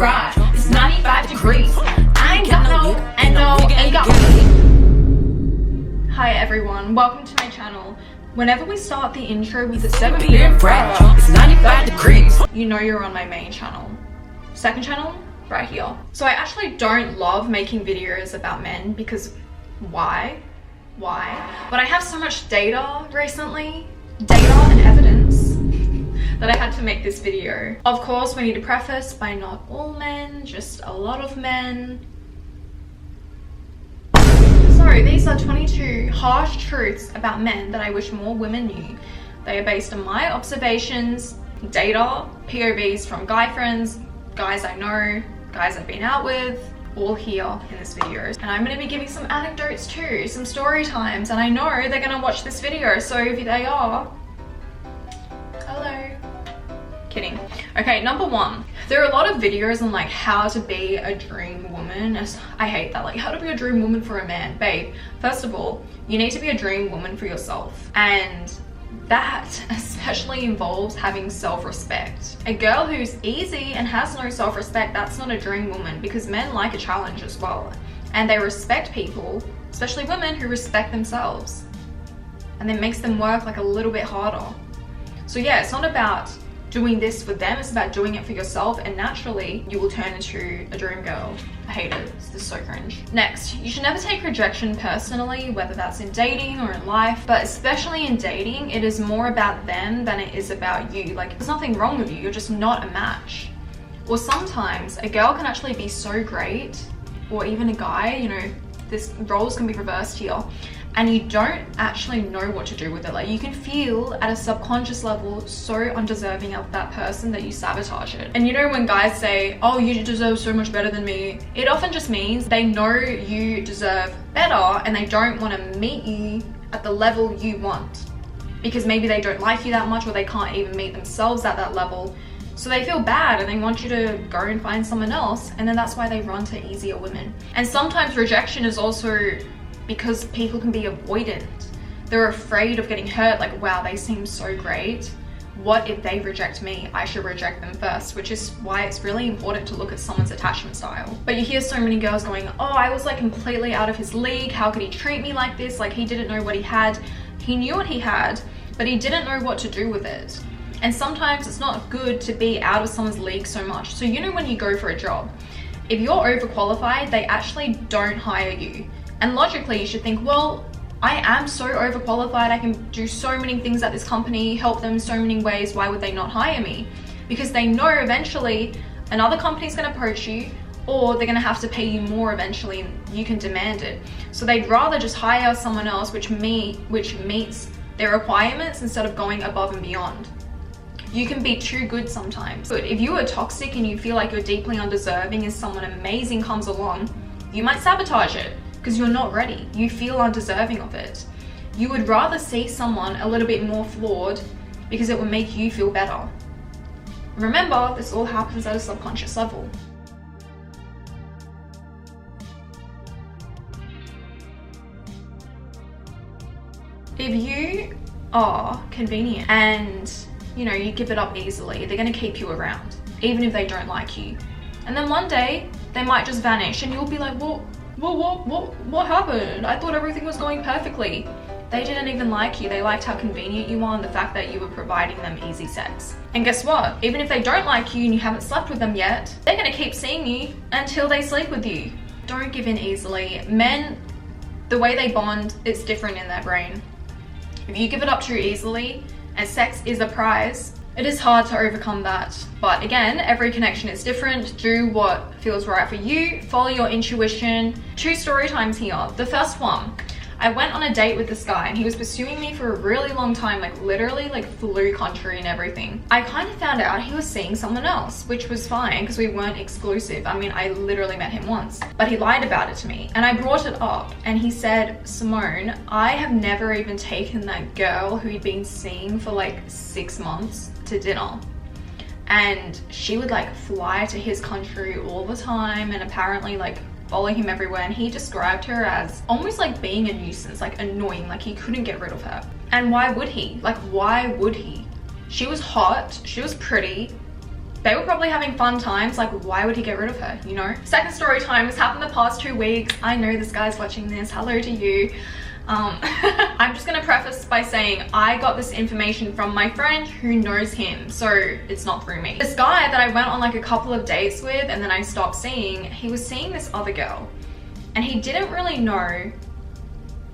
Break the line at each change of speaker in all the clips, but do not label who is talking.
fried. It's 95 degrees. I ain't got no, ain't got. Hi everyone, welcome to my channel. Whenever we start the intro with the 7 p.m. fried, it's 95 degrees. You know you're on my main channel. Second channel, right here. So I actually don't love making videos about men because why? But I have so much data recently, data and evidence, that I had to make this video. Of course, we need to preface by not all men, just a lot of men. So these are 22 harsh truths about men that I wish more women knew. They are based on my observations, data, POVs from guy friends, guys I know, guys I've been out with, all here in this video. And I'm going to be giving some anecdotes too, some story times, and I know they're going to watch this video, so if they are, hello. Kidding. Okay, number one, there are a lot of videos on like how to be a dream woman. I hate that, like how to be a dream woman for a man. Babe, first of all, you need to be a dream woman for yourself, and that especially involves having self-respect. A girl who's easy and has no self-respect, that's not a dream woman, because men like a challenge as well, and they respect people, especially women who respect themselves, and it makes them work like a little bit harder. So yeah, it's not about doing this for them, it's about doing it for yourself, and naturally you will turn into a dream girl. I hate it, this is so cringe. Next, you should never take rejection personally, whether that's in dating or in life, but especially in dating, it is more about them than it is about you. Like, there's nothing wrong with you, you're just not a match. Or sometimes a girl can actually be so great, or even a guy, you know, this roles can be reversed here, and you don't actually know what to do with it. Like, you can feel at a subconscious level so undeserving of that person that you sabotage it. And you know when guys say, oh, you deserve so much better than me, it often just means they know you deserve better and they don't want to meet you at the level you want, because maybe they don't like you that much, or they can't even meet themselves at that level. So they feel bad and they want you to go and find someone else, and then that's why they run to easier women. And sometimes rejection is also because people can be avoidant. They're afraid of getting hurt, like, wow, they seem so great. What if they reject me? I should reject them first, which is why it's really important to look at someone's attachment style. But you hear so many girls going, oh, I was like completely out of his league. How could he treat me like this? Like, he didn't know what he had. He knew what he had, but he didn't know what to do with it. And sometimes it's not good to be out of someone's league so much. So you know when you go for a job, if you're overqualified, they actually don't hire you. And logically, you should think, well, I am so overqualified, I can do so many things at this company, help them so many ways, why would they not hire me? Because they know eventually another company's gonna approach you, or they're gonna have to pay you more eventually, and you can demand it. So they'd rather just hire someone else which meets their requirements instead of going above and beyond. You can be too good sometimes. But if you are toxic and you feel like you're deeply undeserving and someone amazing comes along, you might sabotage it, because you're not ready. You feel undeserving of it. You would rather see someone a little bit more flawed because it will make you feel better. Remember, this all happens at a subconscious level. If you are convenient and you know, you give it up easily, they're gonna keep you around, even if they don't like you. And then one day, they might just vanish and you'll be like, what happened? I thought everything was going perfectly. They didn't even like you. They liked how convenient you are and the fact that you were providing them easy sex. And guess what? Even if they don't like you and you haven't slept with them yet, they're gonna keep seeing you until they sleep with you. Don't give in easily. Men, the way they bond, it's different in their brain. If you give it up too easily, and sex is a prize, it is hard to overcome that. But again, every connection is different. Do what feels right for you, follow your intuition. 2 story times here. The first one, I went on a date with this guy and he was pursuing me for a really long time, like literally like flew country and everything. I kind of found out he was seeing someone else, which was fine because we weren't exclusive. I mean, I literally met him once, but he lied about it to me and I brought it up and he said, Simone, I have never even taken that girl who he'd been seeing for like 6 months to dinner. And she would like fly to his country all the time and apparently like follow him everywhere, and he described her as almost like being a nuisance, like annoying, like he couldn't get rid of her. And why would he? Like, why would he? She was hot, she was pretty, They were probably having fun times. Like, why would he get rid of her, you know? Second story time. This happened the past 2 weeks. I know this guy's watching this. Hello to you. I'm just gonna preface by saying I got this information from my friend who knows him, so it's not through me. This guy that I went on like a couple of dates with and then I stopped seeing, he was seeing this other girl and he didn't really know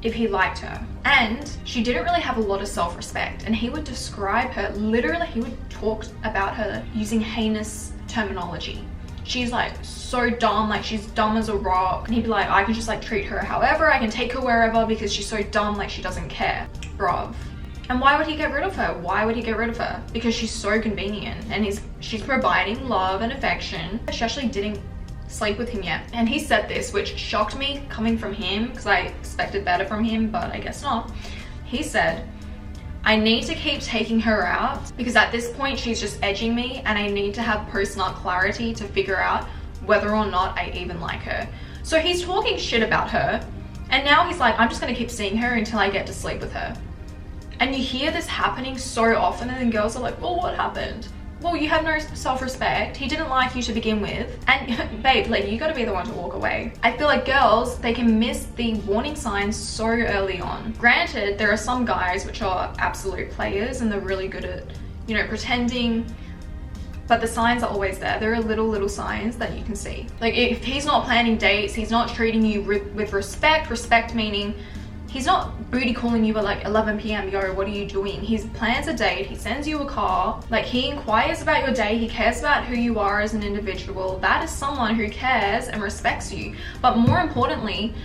if he liked her, and she didn't really have a lot of self-respect, and he would describe her, literally he would talk about her using heinous terminology. She's like so dumb, like she's dumb as a rock. And he'd be like, I can just like treat her however, I can take her wherever because she's so dumb, like she doesn't care. Bruv. And why would he get rid of her? Why would he get rid of her? Because she's so convenient and she's providing love and affection. She actually didn't sleep with him yet. And he said this, which shocked me coming from him because I expected better from him, but I guess not. He said, I need to keep taking her out because at this point she's just edging me and I need to have post-nut clarity to figure out whether or not I even like her. So he's talking shit about her and now he's like, I'm just gonna keep seeing her until I get to sleep with her. And you hear this happening so often, and then girls are like, well, what happened? Well, you have no self-respect. He didn't like you to begin with. And babe, like, you gotta be the one to walk away. I feel like girls, they can miss the warning signs so early on. Granted, there are some guys which are absolute players and they're really good at, you know, pretending, but the signs are always there. There are little signs that you can see. Like, if he's not planning dates, he's not treating you with respect meaning he's not booty calling you at like 11 p.m. Yo, what are you doing? He plans a date, he sends you a car, like he inquires about your day, he cares about who you are as an individual. That is someone who cares and respects you. But more importantly,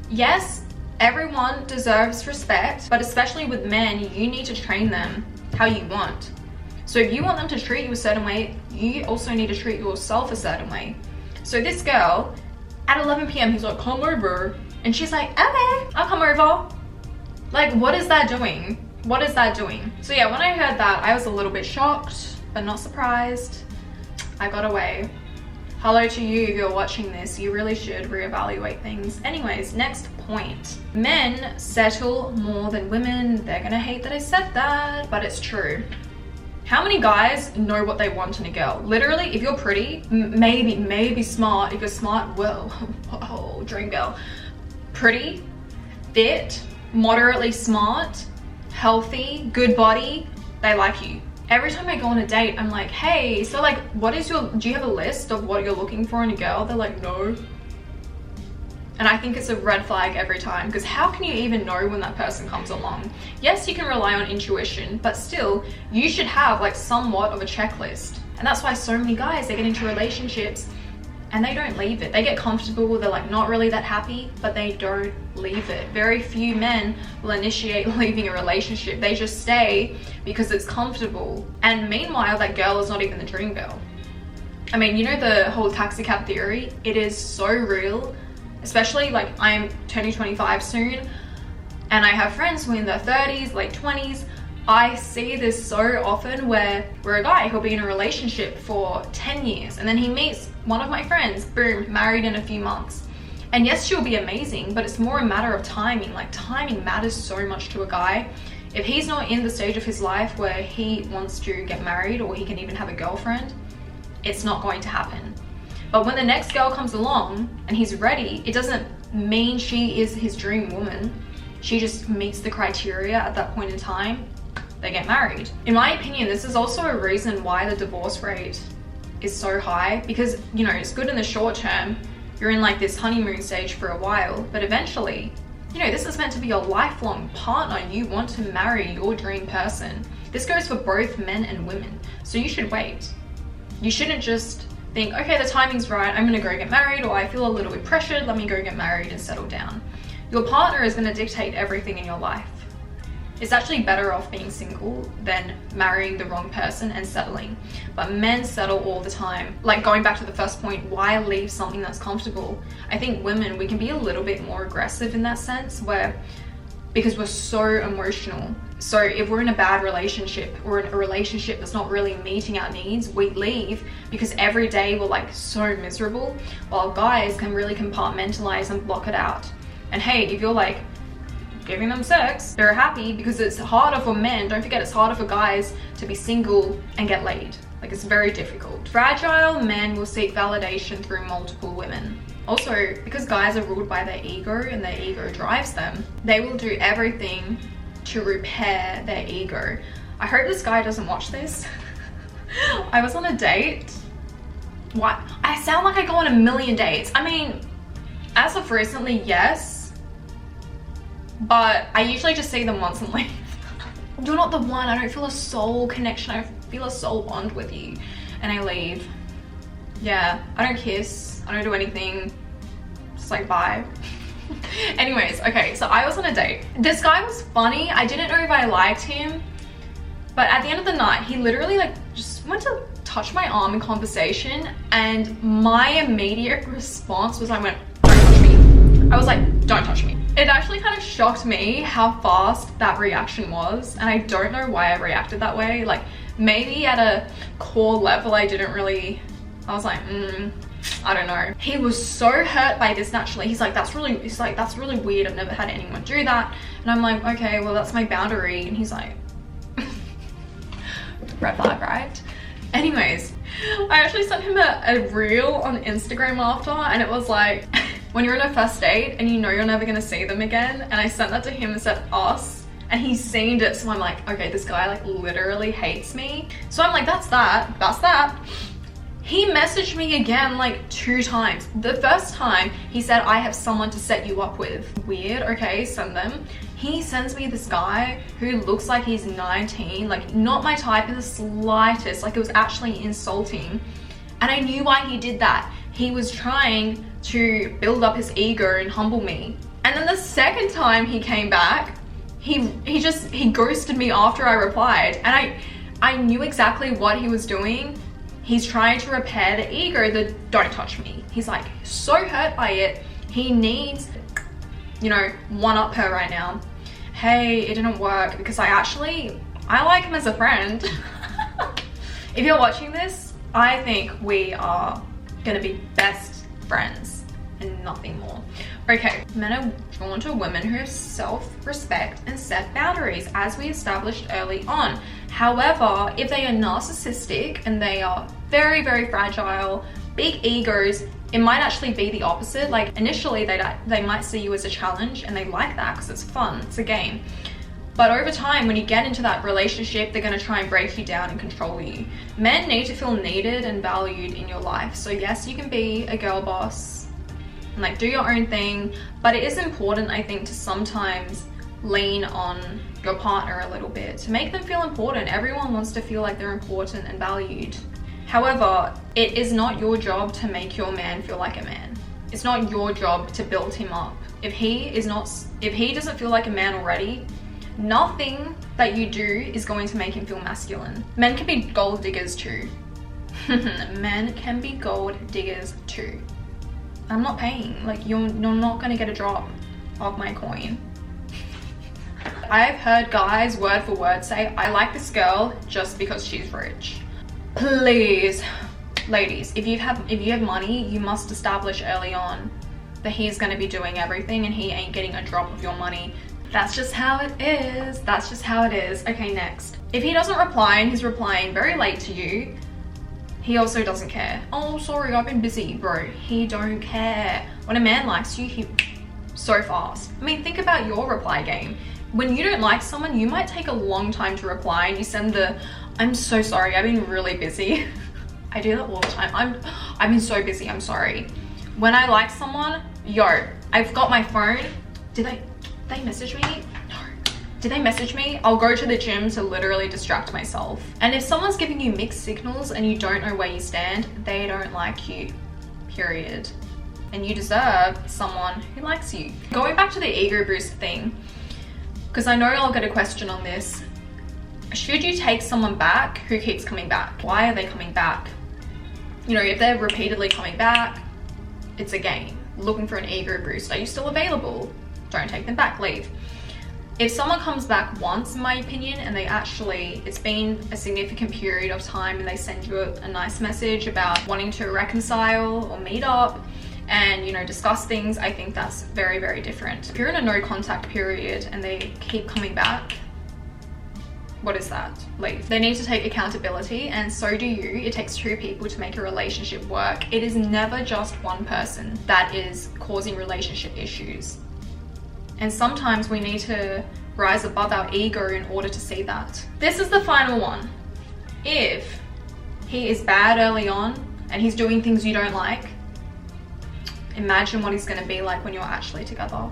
yes, everyone deserves respect, but especially with men, you need to train them how you want. So if you want them to treat you a certain way, you also need to treat yourself a certain way. So this girl, at 11 p.m, he's like, come over. And she's like, okay, I'll come over. Like, what is that doing? What is that doing? So yeah, when I heard that, I was a little bit shocked, but not surprised. I got away. Hello to you if you're watching this. You really should reevaluate things. Anyways, next point. Men settle more than women. They're gonna hate that I said that, but it's true. How many guys know what they want in a girl? Literally, if you're pretty, maybe smart. If you're smart, well, whoa, dream girl. Pretty, fit, moderately smart, healthy, good body, they like you. Every time I go on a date, I'm like, hey, so like, do you have a list of what you're looking for in a girl? They're like, no. And I think it's a red flag every time, because how can you even know when that person comes along? Yes, you can rely on intuition, but still, you should have like somewhat of a checklist. And that's why so many guys, they get into relationships and they don't leave it. They get comfortable, they're like not really that happy, but they don't leave it. Very few men will initiate leaving a relationship. They just stay because it's comfortable. And meanwhile, that girl is not even the dream girl. I mean, you know the whole taxi cab theory? It is so real, especially like I'm turning 25 soon, and I have friends who are in their 30s, late 20s. I see this so often where a guy, he'll be in a relationship for 10 years and then he meets one of my friends, boom, married in a few months. And yes, she'll be amazing, but it's more a matter of timing. Like, timing matters so much to a guy. If he's not in the stage of his life where he wants to get married or he can even have a girlfriend, it's not going to happen. But when the next girl comes along and he's ready, it doesn't mean she is his dream woman. She just meets the criteria at that point in time. They get married. In my opinion, this is also a reason why the divorce rate is so high, because, you know, it's good in the short term. You're in like this honeymoon stage for a while, but eventually, you know, this is meant to be your lifelong partner. You want to marry your dream person. This goes for both men and women. So you should wait. You shouldn't just think, okay, the timing's right, I'm gonna go get married, or I feel a little bit pressured, let me go get married and settle down. Your partner is gonna dictate everything in your life. It's actually better off being single than marrying the wrong person and settling. But men settle all the time. Like, going back to the first point, why leave something that's comfortable? I think women, we can be a little bit more aggressive in that sense, because we're so emotional. So if we're in a bad relationship or in a relationship that's not really meeting our needs, we leave because every day we're like so miserable, while guys can really compartmentalize and block it out. And hey, if you're like giving them sex, they're happy, because it's harder for men. Don't forget, it's harder for guys to be single and get laid. Like, it's very difficult. Fragile men will seek validation through multiple women. Also, because guys are ruled by their ego and their ego drives them, they will do everything to repair their ego. I hope this guy doesn't watch this. I was on a date. What? I sound like I go on a million dates. I mean, as of recently, yes. But I usually just see them once and leave. You're not the one. I don't feel a soul connection. I don't feel a soul bond with you. And I leave. Yeah, I don't kiss. I don't do anything. Just like, bye. Anyways, okay, so I was on a date. This guy was funny. I didn't know if I liked him. But at the end of the night, he literally like just went to touch my arm in conversation. And my immediate response was, I went, don't touch me. I was like, don't touch me. It actually kind of shocked me how fast that reaction was. And I don't know why I reacted that way. Like, maybe at a core level, I didn't really, I was like, I don't know. He was so hurt by this naturally. He's like, that's really weird. I've never had anyone do that. And I'm like, okay, well, that's my boundary. And he's like, red flag, right? Anyways, I actually sent him a reel on Instagram after, and it was like, when you're on a first date and you know you're never gonna see them again, and I sent that to him and said us, and he's seen it, so I'm like, okay, this guy like literally hates me. So I'm like, that's that. He messaged me again like 2 times. The first time he said, I have someone to set you up with. Weird, okay, send them. He sends me this guy who looks like he's 19, like not my type in the slightest, like it was actually insulting. And I knew why he did that. He was trying to build up his ego and humble me. And then the second time he came back, he ghosted me after I replied. And I knew exactly what he was doing. He's trying to repair the ego, the don't touch me. He's like so hurt by it. He needs, you know, one up her right now. Hey, it didn't work, because I like him as a friend. If you're watching this, I think we are gonna be best friends and nothing more. Okay, men are drawn to women who have self-respect and set boundaries, as we established early on. However, if they are narcissistic and they are very, very fragile, big egos, it might actually be the opposite. Like initially they might see you as a challenge and they like that because it's fun, it's a game. But over time, when you get into that relationship, they're gonna try and break you down and control you. Men need to feel needed and valued in your life. So yes, you can be a girl boss and like do your own thing, but it is important, I think, to sometimes lean on your partner a little bit to make them feel important. Everyone wants to feel like they're important and valued. However, it is not your job to make your man feel like a man. It's not your job to build him up. If he doesn't feel like a man already, nothing that you do is going to make him feel masculine. Men can be gold diggers too. Men can be gold diggers too. I'm not paying. Like, you're not gonna get a drop of my coin. I've heard guys word for word say, I like this girl just because she's rich. Please, ladies, if you have money, you must establish early on that he's gonna be doing everything and he ain't getting a drop of your money. That's just how it is. That's just how it is. Okay, next. If he doesn't reply and he's replying very late to you, he also doesn't care. Oh, sorry, I've been busy, bro. He don't care. When a man likes you, he so fast. I mean, think about your reply game. When you don't like someone, you might take a long time to reply and you send the, I'm so sorry, I've been really busy. I do that all the time. I've been so busy, I'm sorry. When I like someone, yo, I've got my phone. Did they message me? No. Did they message me? I'll go to the gym to literally distract myself. And if someone's giving you mixed signals and you don't know where you stand, they don't like you, period. And you deserve someone who likes you. Going back to the ego boost thing, because I know I'll get a question on this. Should you take someone back who keeps coming back? Why are they coming back? You know, if they're repeatedly coming back, it's a game. Looking for an ego boost. Are you still available? Don't take them back, leave. If someone comes back once, in my opinion, and it's been a significant period of time and they send you a nice message about wanting to reconcile or meet up and, you know, discuss things, I think that's very, very different. If you're in a no contact period and they keep coming back, what is that? Leave. They need to take accountability, and so do you. It takes two people to make a relationship work. It is never just one person that is causing relationship issues. And sometimes we need to rise above our ego in order to see that. This is the final one. If he is bad early on and he's doing things you don't like, imagine what he's going to be like when you're actually together.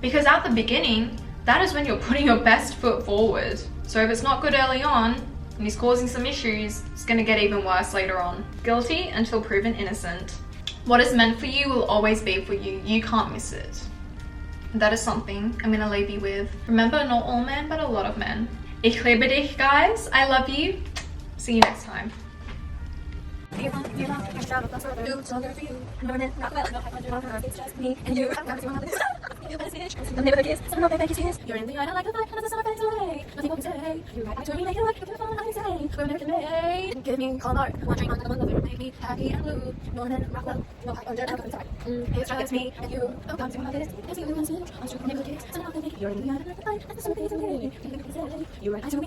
Because at the beginning, that is when you're putting your best foot forward. So if it's not good early on and he's causing some issues, it's going to get even worse later on. Guilty until proven innocent. What is meant for you will always be for you. You can't miss it. That is something I'm going to leave you with. Remember, not all men, but a lot of men. Ich liebe dich, guys. I love you. See you next time.
Give me call art, one train on the one lover, make me happy and blue. No one rock well, no high under alcohol inside. It's me and you. Oh, come to my face. It's you and me. I'm sure you kiss. Somehow they make you're in the other light. That's the same thing. You right to me.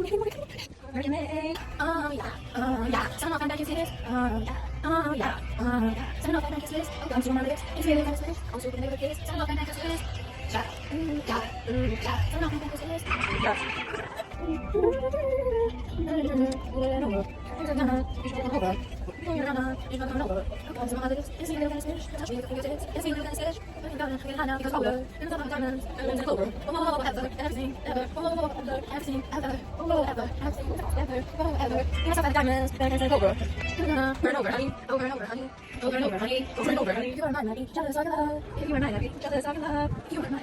Virgin May. Oh yeah. Some of them kisses. Yeah. Oh yeah. Some of them kisses. Oh, come to my lips. It's really kind of space. I'm super never kiss. Some of them kisses. Yeah. Some of them kisses. You are my